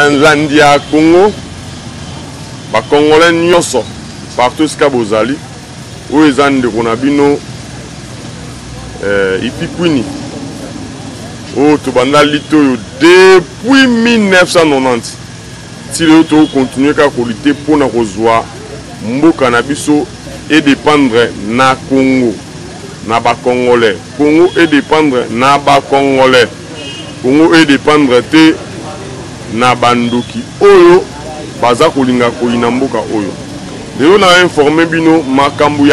Nanzandia Congo, ba Congolais nyonso partout ce bozali où ils ont de konabino ipikwini oh tobanda lito depuis 1990 si le to continuer ka lutter pour na kozwa mboka na biso et dépendre na Congo na ba Congolais Congo et dépendre na ba Congolais Congo et dépendre te na bandoki oyo baza kolinga koyina mboka oyo lelo na informé bino makambu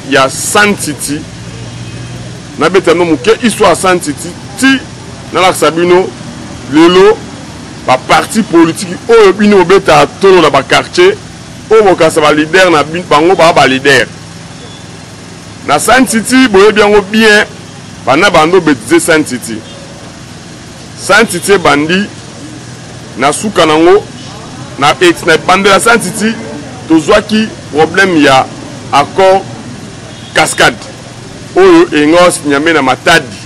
ya Santiti na betano muke histoire Santiti ti na la sabino lelo ba parti politique oyo bino beta tolo na ba quartier o bokasa ba leader na bango ba leader na Santiti boye biango bien bana bando betize Santiti bandi na suka nango na bande la Santiti tozwaki problème ya accord cascade oyo engos nyame na matadi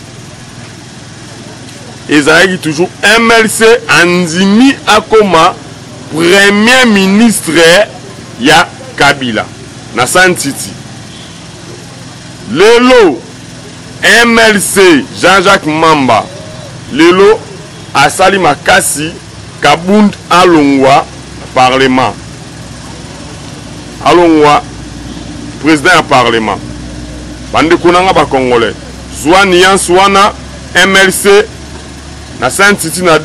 ezalaki toujours MLC andimi akoma premier ministre ya Kabila na Santiti lelo MLC Jean-Jacques Mamba lelo asali makasi Kabund alongwa parlement alongwa président ya parlement bande kunanga ba Congolais Zouani Yansouana MLC na Saint-Titi na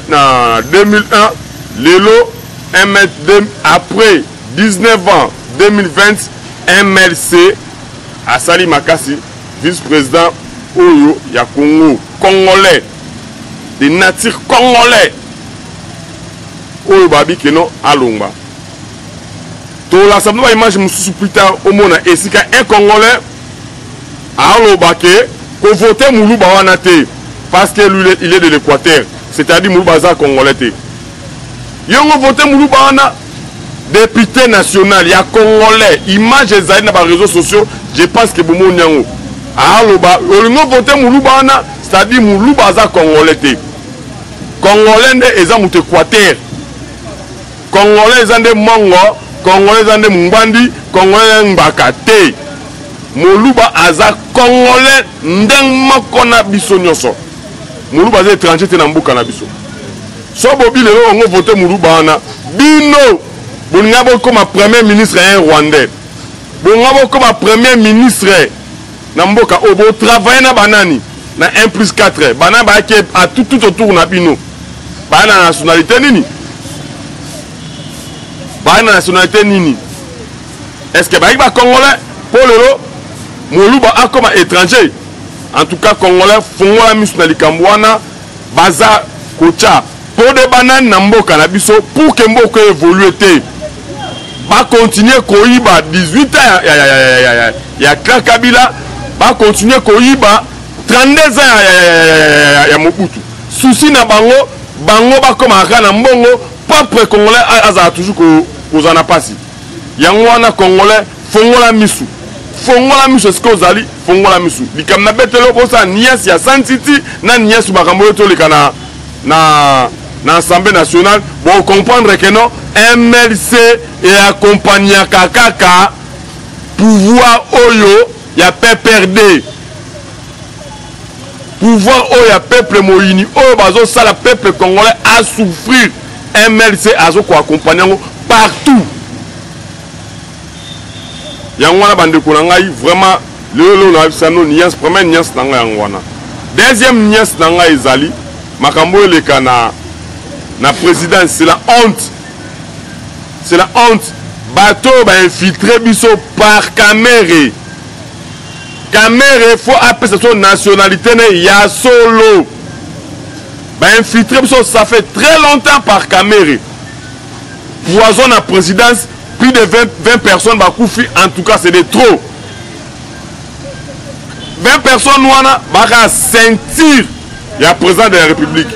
2001 lelo MLC après 19 ans 2020 MLC asali makasi vice-président oyo ya Congo Congolais de nature Congolais oyo babi keno alongba to la sabno ba image mususu plus tard au mona esika un Congolais aloba ke ko voter Moulouba wana te parce que lui il est de l'Équateur, c'est-à-dire Moulouba za Congolais te yongo voter Moulouba wana député national ya Congolais image ezali na ba réseaux sociaux je pense que bomo nyango aloba olingo voter Moulouba wana c'est-à-dire Moulouba za Congolais te Congolais nde eza mutu Équateur Congolais zande mongo, Congolais zande mbandi, Congolais mbaka te. Moulouba aza Congolais ndeng makona biso nyoso. Moulouba za étranger te na mbuka na biso. So bobi lelo ongo voter Moulouba na bino. Bongabo comme premier ministre rwandais. Bongabo comme premier ministre na mboka obo travailler na banani na 1+4. Bana ba ke à tout autour na bino. Bana nationalité nini? Bana nationalité nini? Est-ce que ba Congolais pour lelo Moulouba a comme étranger? En tout cas Congolais fongola misu na likambwana baza kocha pour de bananes na mboka na biso pour que mboka évolue te. Ba continuer koyiba 18 ans ya Kabila, ba continuer koyiba 32 ans ya Mobutu. Souci na bango ba comme na mbongo propre Congolais aza toujours kozana pasi. Yango wana Congolais fongola misu. Fongola misu ce que ozali fongola misu. Likamna betelo bosa nias ya Santiti na nias bakambo to likana na Assemblée nationale pour comprendre que non MLC et accompagné Kakaka pouvoir oyo ya PPRD pouvoir oyo ya peuple moyini oyo bazo sala peuple congolais a souffrir MLC azo ko accompagner partout yangwana bande ko ngai vraiment lelo na bisano niance première niance nanga yangwana deuxième niance nanga ezali makambo lekana na présidence c'est la honte. C'est la honte. Bateau va infiltrer biso par caméra. Caméra faut appeler son nationalité ya solo. Va infiltrer biso ça fait très longtemps par caméra. Poison à présidence plus de 20 personnes va koufi en tout cas c'est de trop. 20 personnes wana va sentir ya président de la République.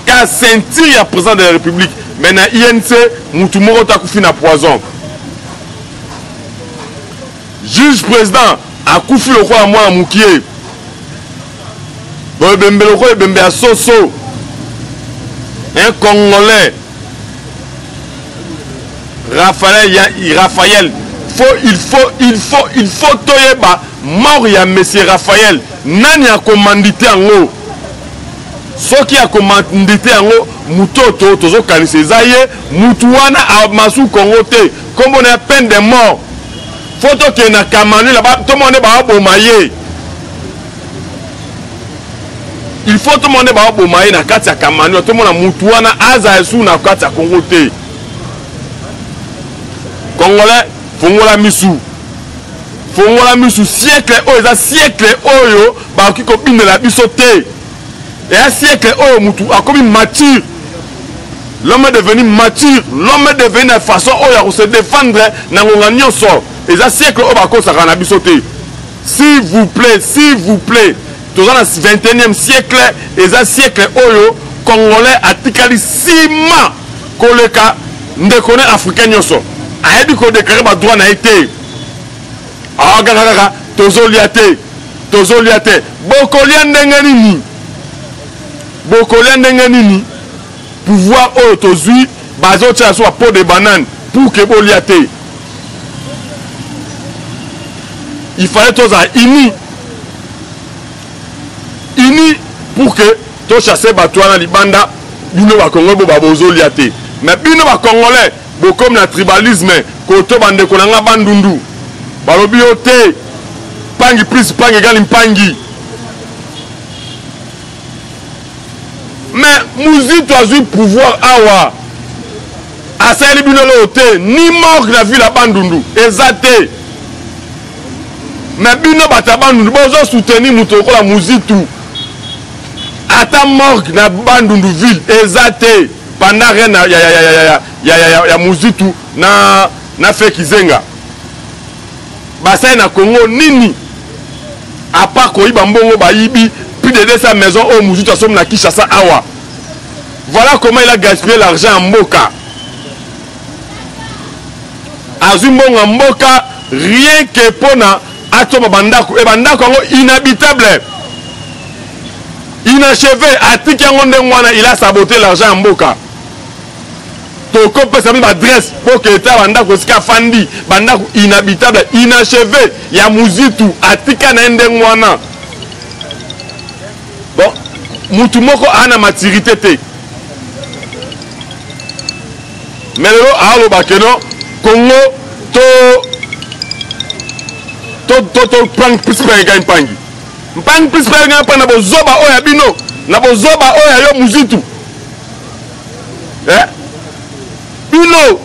Qu'à sentir ya président de la République. Mais na INC, Moutoumoro Takoufi na poison. Juge président, a Koufi le roi à moi à Moukié. Bon, Bembe le roi, Bembe à Soso. Un Congolais, Raphaël. Il faut toyeba mort ya monsieur Raphaël. Nani a commandité en haut. Ce qui a commandité en haut, mutoto, tozo kanise zaye, mutuana a masu kongote. Comme on a peine de mort. Photo qui na kamanu là-bas, tout le monde est bomaye. Il faut tout le monde est bomaye na kati ya kamanu, tout le monde a mutuana aza esu na kati ya kongote. Congolais, fongola misu siècle oyo, siècle oyo, ba ki kopine la bisote. Et un siècle oyo mutu a comme mature. L'homme est devenu mature, l'homme est devenu de façon oyo se défendre na ngonga nyonso. Et un siècle oyo ba ko saka na bisote. S'il vous plaît, tous dans le 21e siècle, et un siècle oyo congolais a tikali sima koleka ndekone africain nyonso. Ayebi ko déclarer ba droit na été. Ah gaga tozolia te. Bokolia ndenge nini pouvoir oyo tozui bazo tia so pot de banane pour que bolia te. Il fallait toza ini pour que to chasser batouana libanda bino ba Congo bo babozo lia te. Mais bino ba Congolais bo comme na tribalisme ko to bande ko nga bandundu balobi yo te pangi plus pangi gali mpangi. Mais Mouzito a eu pouvoir awa asali bino lo te ni mort na ville la bandundu ezate. Mais bino bata bandundu bozo soutenir muto ko la Mouzito ata mort na bandundu ville ezate pendant rien ya Mouzito na fait kizenga basai na Congo nini à part ko iba mbongo ba yibi plus de 200 maisons au Mouzito a somme na Kinshasa awa. Voilà comment il a gaspillé l'argent en Mboka. Azumbongo en Mboka rien que pona atoma bandako et bandako inhabitable. Inachevé atiki yango ndengwana il a saboté l'argent en Mboka. Toko pesa mi adresse pour que ta bandako ska fandi bandako inhabitable inachevé ya Mouzito atika na ndengwana. Bon, mutu moko ana maturité te. Mais lelo alo bakeno Congo to prang prispa ga mpangi. Mpangi prispa ga mpa na bozoba oya bino, na bozoba oya yo Mouzito. Bino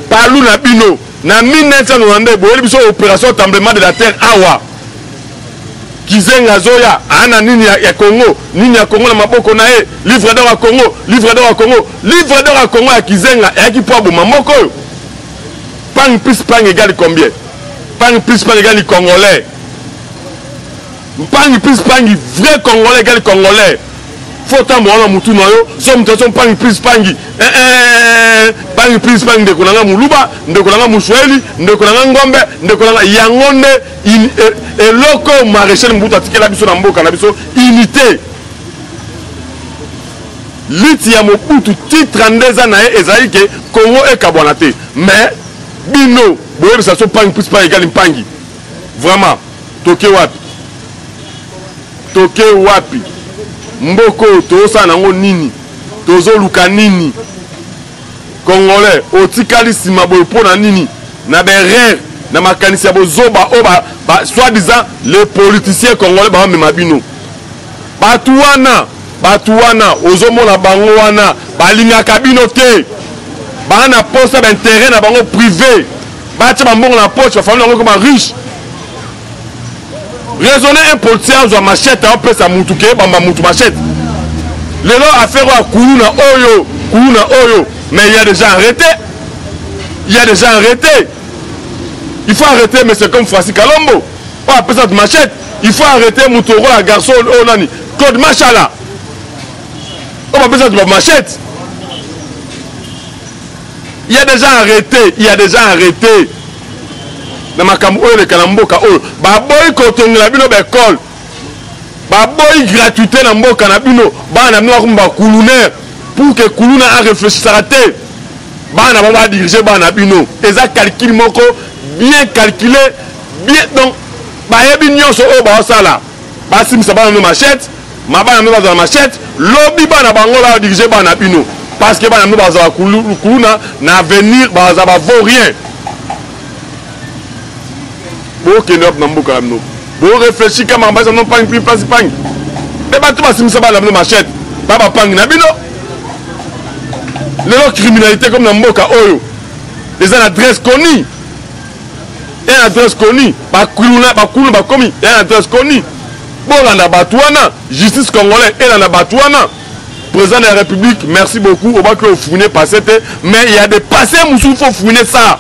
palu na bino na 1992 boyeli biso opération tremblement de la terre awa. Kizenga zoya ana nini ya Congo na maboko na e livre d'or à Congo ya Kizenga ya kipo aboma moko pang plus pang égale combien pang plus pang égale congolais pang plus pang vrai congolais égale congolais faut tambola mutu na yo so mutaso pang plus pang ndeko nanga muluba ndeko nanga mushweli ndeko nanga ngombe ndeko nanga yangonde eloko maréchal mbuta tikela biso na mboka na biso unité liti ya Mobutu ti 32 ans na ezali ke Congo ekabwana te mais bino boyebi sa so pang plus pas égal mpangi vraiment toke wapi mboko tosa nango nini tozoluka nini Congolais otikali sima boye pona nini na berere na makanisi ya bozoba o soi-disant les politiciens congolais ba mema bino batu wana ozomona bango wana balingaka bino te bana poste d'intérêt na bango privé batia bambongo na poche bafamili yango koma riche. Raisonner un politicien azwa machette apesa mutu ke bamba mutu machette lelo affaire ya kuluna oyo mais il y a déjà arrêté. Il faut arrêter, mais c'est comme Francis Kalombo. On appelle ça de machette. Il faut arrêter Moutoro, la garçon, Onani. Claude Machala. On appelle ça de machette. Il y a déjà arrêté. Dans ma campagne, le Kalamboka, baboy kotongi la bino bekol. Baboy gratuité na mboka na bino, ba na mwa kumba kuluner pour que kuluna a réfléchi à rater. bana ba diriger bana bino eza calcul moko bien calculé bien donc ba yebi nyonso o ba sala ba simisa bana no machette ma bana no ba machette lobby bana bango ba diriger bana bino parce que bana no ba za kuluna na avenir ba za ba vaut rien bo kenop na mboka no bo réfléchir comme ba non pas une place pang mais ba tout ba simisa bana no machette ba ba pang na bino les criminalité comme dans Mboka Oyo, les adresses connues. Une adresse connue, pas commis, une adresse connue. Bon, on a Batouana, justice congolaise, et on a Batouana. Président de la République, merci beaucoup. On va que vous fouinez passer, mais il y a des passés moussou, il faut fouiner ça.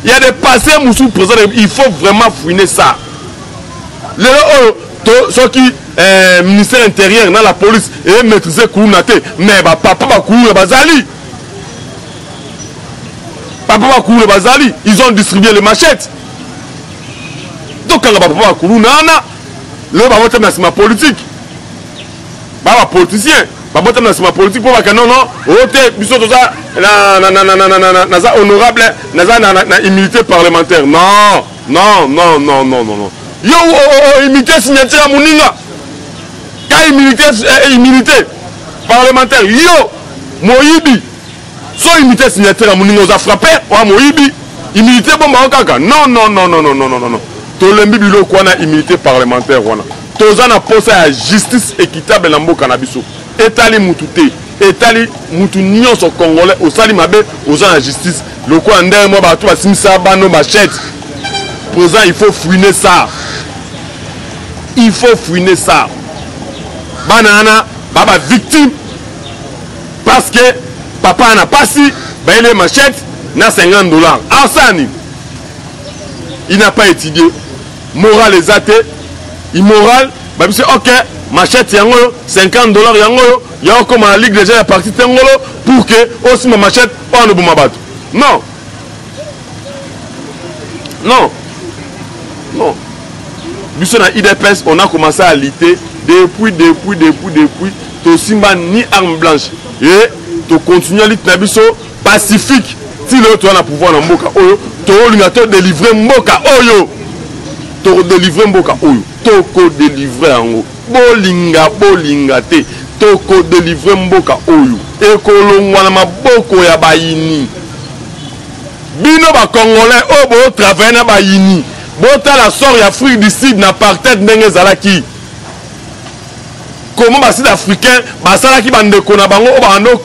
Il y a des passés moussou, président, il faut vraiment fouiner ça. Les ceux qui ministère intérieur dans la police et maîtriser Kounaté mais papa Bakoulou Bazali papa Bakoulou Bazali ils ont distribué les machettes donc quand papa Bakoulou nana le babote na politique baba politicien babote na politique pour que non ote biso to ça na za honorable na immunité parlementaire non yo immunité signature à Moninga immunité parlementaire yo moyibi so immunité signature à Moninga oza frappé wa moyibi immunité bomba okaka non to lembi bilo kwa na immunité parlementaire wana toza na posa ya justice équitable na mboka na biso etali mutute etali mutu nyonso congolais osali mabe oza na justice lokwa ndenge mo bato basimisa bano machette présent il faut fouiner ça. Il faut fouiner ça. Banana, baba victime. Parce que papa n'a pas si, ben il est machette, n'a $50. Arsani. Il n'a pas étudié. Moral les athées. Immoral, ben c'est ok, machette yango, $50 yango, yango comme la ligue déjà la partie tengolo pour que aussi ma machette pas ne boumabat. Non. Non. Non. Nous sommes à IDPS, on a commencé à lutter depuis. Tu simba ni arme blanche. Et tu continues à lutter pacifique. Si tu as le pouvoir dans Mboka Oyo, tu as délivrer Mboka Oyo. Tu as délivrer Mboka Oyo. Tu as délivrer Ango. Bolinga te. Tu as délivrer Mboka Oyo. Et kolongwana maboko ya bayini. Bino ba Congolais obo travailler na bayini. Bota la sort Afrique du Sud na apartheid ndenge zalaki. Comment les Sud-Africains basalaki bandeko na bango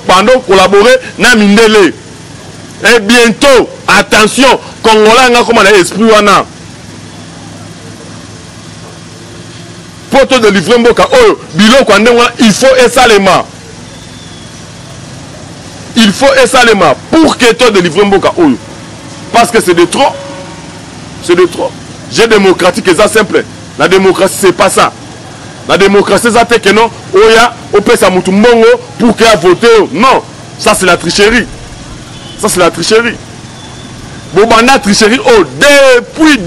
bando collaborer na mindele. Et bientôt, attention, Congolais nga comme l'esprit wana. Pour te délivrer mboka oyo, biloko ndenge il faut esalema. Il faut esalema pour que tu délivrer mboka oyo. Parce que c'est de trop. C'est de trop. J'ai démocratique et ça simple. La démocratie, c'est pas ça. La démocratie, c'est que non, oya, ope sa mutumbongo pour qu'il y ait voté. Non, ça c'est la tricherie. Ça c'est la tricherie. Bobanda tricherie, oh, depuis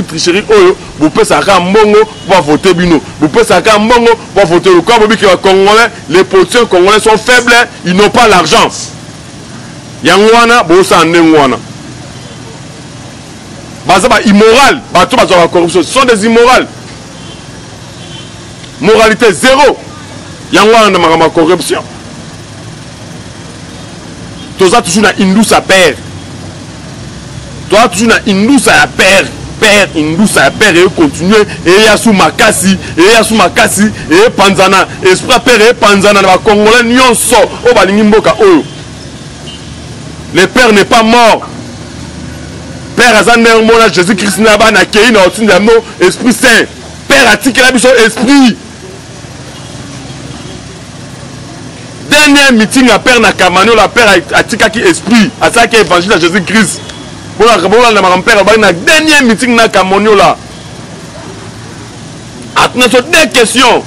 tricherie, oh, vous pouvez savoir mbongo pour voter bino. Vous pouvez savoir mbongo pour voter. Quand vous dites que les Congolais, les politiciens congolais sont faibles, ils n'ont pas l'argent. Yangwana, bosa nengwana. Bazaba immoral, bato bazaba corruption, ce sont des immorales. Moralité zéro. Yangwana na makama corruption. Toza toujours na indus à père. Toi toujours na indus à père. Père, indus à père et continuer. Et yasu makasi, et panzana. Esprit père et panzana na Congolais nyonso. O balingi mboka oyo. Le père n'est pas mort. Père Azande Mona Jésus-Christ n'a pas naqué na otine de mot Esprit Saint. Père a tique la biso esprit. Dernier meeting à Père Nakamano, la Père a tique qui esprit. A ça qui évangile à Jésus-Christ. Bon la maman Père a dernier meeting na Kamonio là. Attends sur deux questions.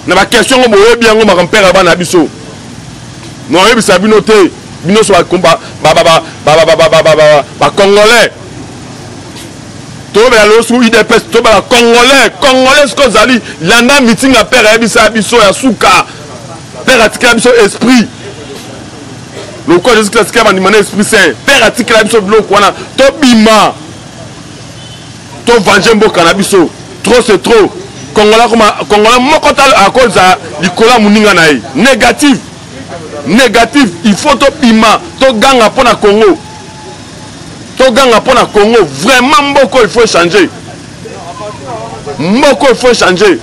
Na ba question ngo boye bien ngo maman Père a na biso. Non, il s'est binoté. Bino soit combat Congolais. Tobe la sous IDPS, tobe la Congolais ce que zali landa meeting à père ebisa biso ya suka. Père atikela biso esprit. Le quoi Jésus Christ a demandé l'Esprit Saint. Père atikela biso biloko wana to bima. To venger mboka na biso. Trop c'est trop. Congolais moko tal à cause du kola muninga na ye. Négatif. Négatif, il faut to bima, to ganga pour na Congo. To ganga pour na Congo, vraiment mboko il faut changer. Mboko il faut changer.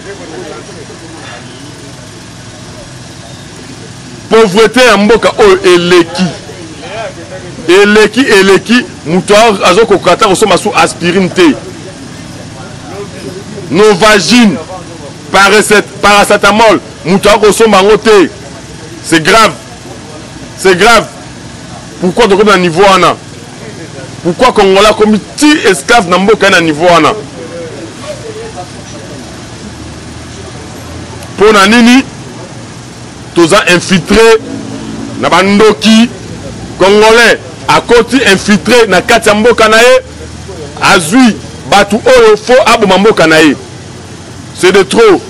Pauvreté ya mboka o eleki. Eleki muto azoko kata kosoma sous aspirine te. Nos vagines paracétamol muto akosoma ngote. C'est grave. C'est grave. Pourquoi donc on a niveau ana? Pourquoi Congolais comme petit esclave na mboka na niveau ana? Pour na nini toza infiltré na bandoki Congolais à côté infiltré na kati ya mboka na ye azui batu oyo fo aboma mboka na ye. C'est de trop.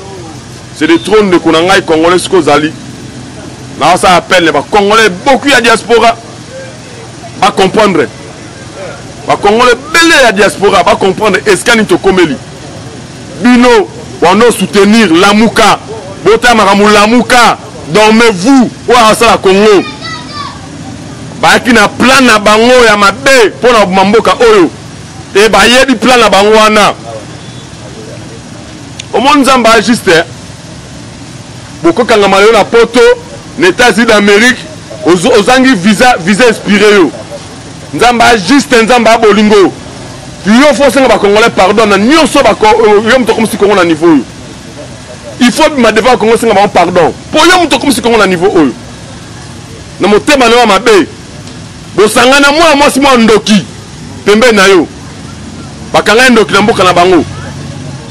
C'est de trop de konangai Congolais siko zali. Là, ça appelle les Congolais, beaucoup de diaspora. Va comprendre. Les Congolais, belé la diaspora, va comprendre. Est-ce qu'il y a un Bino, on doit soutenir Lamouka. Bota Maramou Lamouka. Dormez-vous. Ou à la Congo. Bah, qui n'a plan na bango ya mabe pour na mamboka oyo. Et bah, il y a du plan na bango ana. Au monde, Zamba juste. Beaucoup quand on a la poto. Les États-Unis d'Amérique, aux angi visa inspiré. Nzamba juste nzamba bolingo. Puis il faut que les Congolais pardonnent. Nous sommes comme si on a niveau. Il faut que les Congolais pardon. Pour nous comme si on a niveau. Dans mon thème, je ma bé. Bosangana moi si moi ndoki. Tembe na yo. Bakanga ndoki na mboka na bango.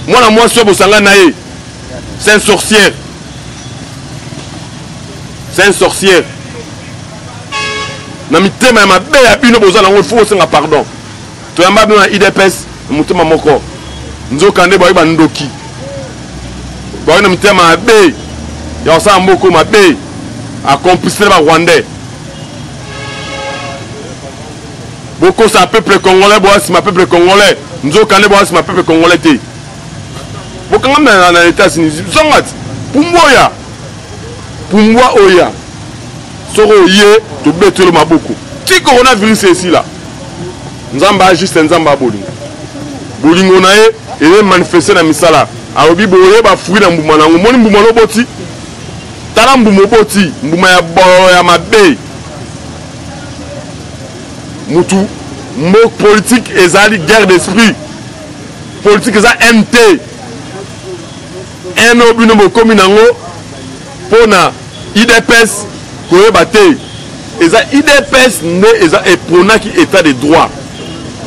Moi na moi so bosangana ye. C'est une sorcière. C'est une sorcière. Namitema ma be ya bino bozana ngo faut senga pardon. To yamba bino IDPS mutema moko. Nzoka nde boy bandoki. Boy na mitema be ya osa moko ma be accomplissé ba Rwandais. Beaucoup ça peuple congolais boy si ma peuple congolais. Nzoka nde boy si ma peuple congolais te. Beaucoup ngam na États-Unis. Zongat. Pumboya. Pumwa oya soro ye to betelo maboko ti coronavirus ici là nzamba juste nzamba bolingo na ye et manifester na misala aobi boye ba fruit na mbuma na ngomoni mbuma lo boti tala mbuma boti mbuma ya boyo ya mabe mutu mo politique ezali guerre d'esprit politique eza MT eno bino mo komi nango pona IDPS koyeba te eza IDPS ne eza eponaki état de droit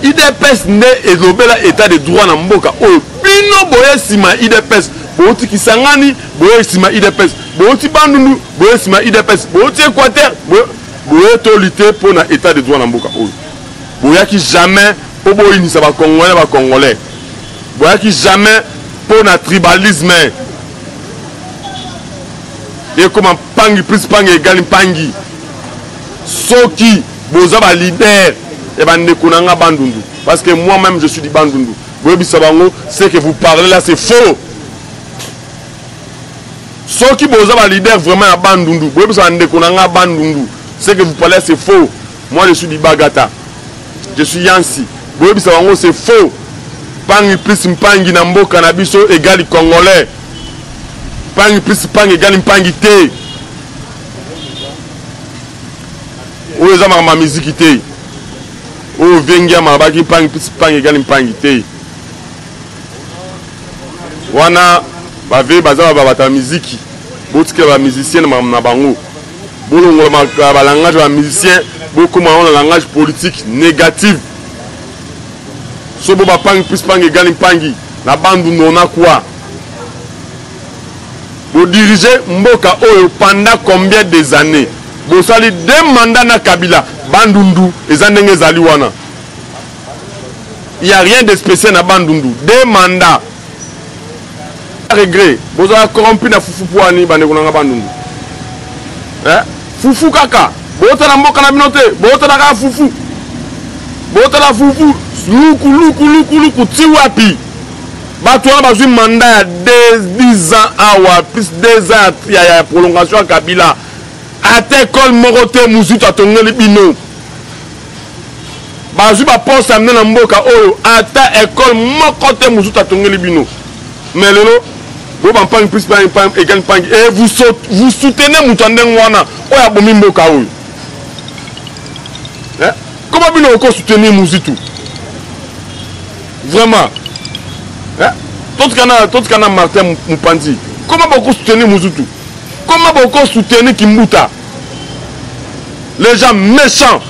IDPS ne ezobela état de droit na mboka oyo bino boye sima IDPS boti kisangani boye sima IDPS boti bandundu boye sima IDPS boti Équateur boye to lutter pour na état de droit na mboka oyo boyaki jamais po boyinisa ba Congolais boyaki jamais pour na tribalisme. Et comme pangi plus pangi égale pangi. Soki bozaba leader et bande kunanga bandundu. Parce que moi-même je suis du bandundu. Boyebi sabango, ce que vous parlez là c'est faux. Soki bozaba leader vraiment à bandundu. Boyebi sabande kunanga bandundu. Ce que vous parlez c'est faux. Moi je suis du Bagata. Je suis Yansi. Boyebi sabango c'est faux. Pangi plus pangi na mboka na biso égale congolais. Pangi plus pangi égale pangi te. Oyo za ma musique te. Oyo vengia mabaki pangi plus pangi égale pangi te. Wana bave baza ba musique. Botike ba musicien na bango. Bolongo ba langage ba musicien, beaucoup moins le langage politique négatif. Sobo ba pangi plus pangi égale pangi. La bande nona quoi? Vous dirigez Mboka Oyo pendant combien des années? Vous allez 2 mandats na Kabila, Bandundu, et Zandenge Zaliwana. Il n'y a rien de spécial na Bandundu. 2 mandats. Regret. Vous avez corrompu na Fufupuani, Bandekunanga Bandundu. fufu kaka botala mboka na bino te botala kaka fufu botala fufu luku ti wapi bato wana bazwi manda ya 10 ans awa plus 2 ans ya prolongation ya Kabila ata ekole moko te muzitu atongeli bino bazwi baposte amene na mboka oyo ata ekole moko te muzitu atongeli bino mais lelo bo bampangi plus égal pangi et vous soutenez mutu ndenge wana oyo abomi mboka oyo comment bino oko soutenir muzitu vraiment tout kana Martin Mupanzi comment beaucoup soutenir muzitu comment beaucoup soutenir Kimbuta les gens méchants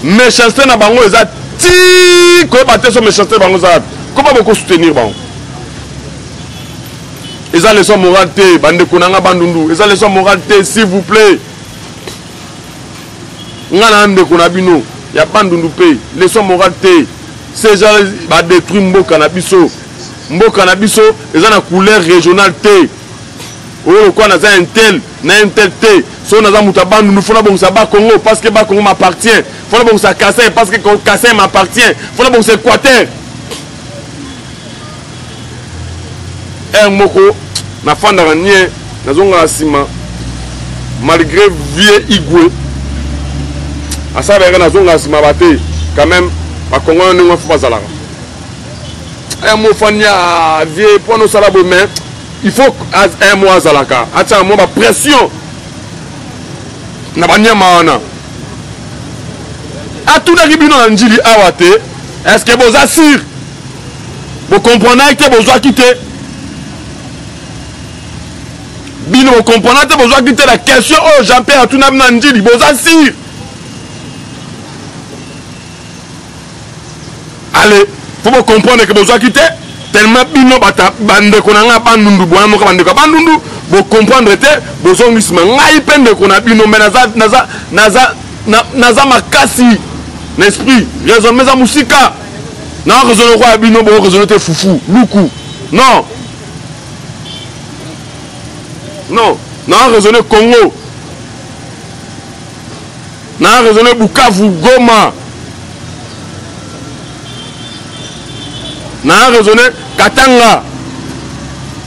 méchanceté na bango eza ti ko baté so méchanceté bango za comment beaucoup soutenir bango eza leçon morale te bande konanga bandundu eza leçon morale te s'il vous plaît ngana ande konabino ya bandundu pe leçon morale te ces gens ba détruire mboka na biso eza na couleur régionale te oyo quoi na za un tel te so na za muta bandundu fona bon ça ba Congo parce que ba Congo m'appartient fona bon ça Kassai parce que Kassai m'appartient fona bon c'est Équateur moko na fanda ranie na zonga sima malgré vieux Igwe asa ba na zonga sima baté quand même ba Congo ne faut pas zalaka mo fanya vieux pour nous salabo mais il faut un mois zalaka ata mo ba pression na banyama wana atuna kibino na njili awate est-ce que vous assure vous comprenez que vous doit quitter bino vous comprenez que vous doit quitter la question oh Jean-Pierre atuna na njili vous assure allez faut vous comprendre que vous doit quitter tellement bino bata bande konanga bandundu bona moka bande ko bandundu vous comprendre te bozongisma ngai pende kona bino naza makasi l'esprit raisonnement za musika na raisonnement kwa bino bo raisonnement te fufu luku non na raisonnement Congo na raisonnement Bukavu Goma na raisonnement Katanga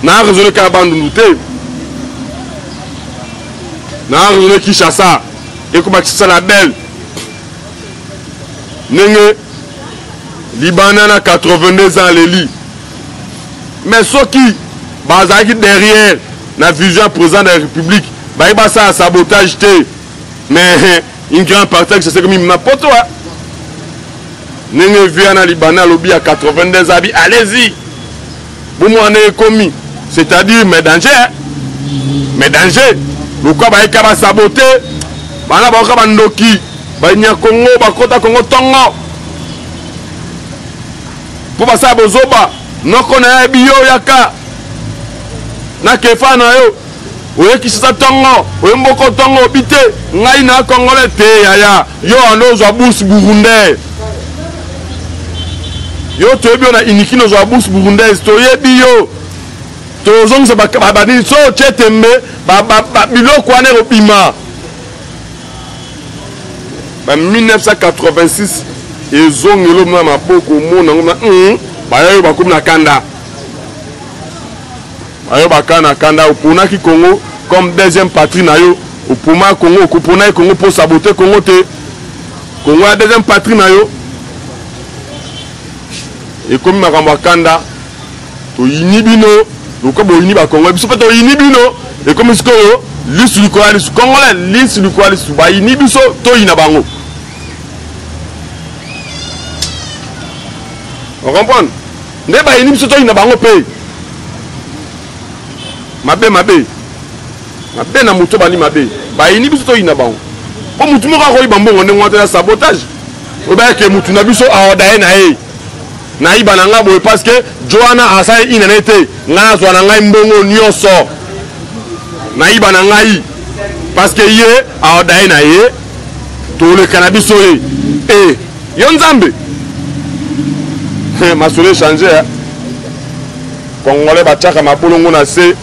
na raisonnement Kabandundu te na raisonnement Kinshasa et comme ça la belle Nenge Libanais na 82 ans les lits mais ceux qui bazaki derrière la vision président de la République bah ça un sabotage té mais une grande partie c'est comme il m'a poto Nenge vient Libanais lobby à 82 ans allez-y vous m'en avez commis c'est-à-dire mais danger le quoi bah il saboter bana ba ka ndoki ba nya Congo ba kota Congo tongo pour passer bozoba noko na biyo yaka na kefa na yo oye kisisa tongo oye mboko tongo bite ngai na Congolais te yaya yo anozo bourse burundais yo to bio na inikino zo bourse burundaise to ye biyo to zonga ba ni so chetembe ba biloko ane opima. En 1986, ils ont eu beaucoup de monde. Ils ont eu Kanda. Ils ont Kanda au Pona qui Congo comme deuxième patrie. Au Poma Congo, au Pona Congo pour saboter Congo. Congo a deuxième patrie. Et comme Makamba Kanda, au Inibino, au Congo, au Inibino, et comme ce que liste du coalition congolais liste du coalition ba ini biso to ina bango on comprend ne ba ini biso to ina bango pe mabe na muto bani mabe ba ini biso to ina bango po mutu mo ka ko ibambongo ne ngota sabotage o ba ke mutu na biso aodae na e na ibana ngabo parce que Joana asa ina nete nga zo na ngai mbongo nyonso na iba na ngai parce que ye aodae na ye to le cannabis soye yo nzambe masole changer Congolais bachaka mabolongo na se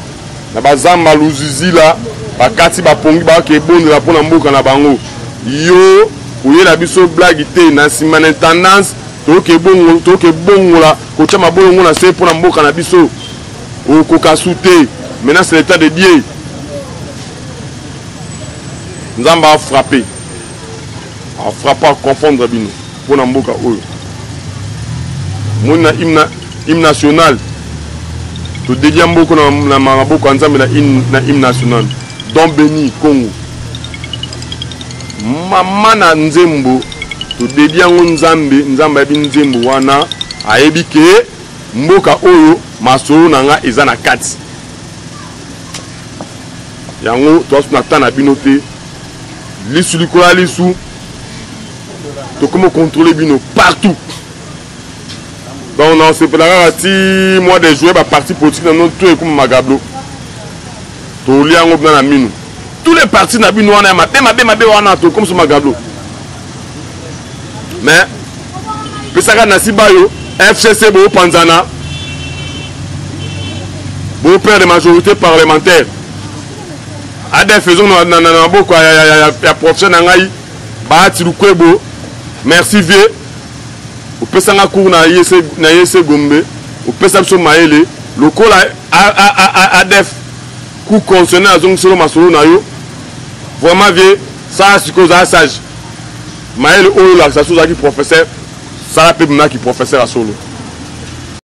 na bazamba luzizi la bakati bapongi bake bondela mpona mboka na bango yo koyela biso blague te na nsima na intendance toke bongola kotia mabolongo na se mpona mboka na biso okokasu te. Maintenant c'est l'état de Dieu. Nzambe a frappé à confondre bino mpona mboka oyo mona hymne national to dédia mboka na maboko ya Nzambe na hymne national Don Béni Congo mama na nzembo to dédia ngo Nzambe abi nzembo wana ayebi ke mboka oyo masolo na nga eza na kati yango to na tana bino te lisu likola lisu to comment contrôler bino partout. Donc on se préparera ti mois de juillet ba parti politique dans notre tout comme Magablo to liango na minu tous les partis na bino wana mabe wana to comme so Magablo mais pesaka na sibayo FCC bo panzana bo père de majorité parlementaire ade faisons na boko ya professeur na ngai ba ti lukwebo merci vieux opesanga cours na yese gombe opesa biso maele lokola adef coup concerné azong solo masolo na yo vraiment vieux ça siko za sage maele oyo la ça qui professeur ça la pe mna qui professeur à solo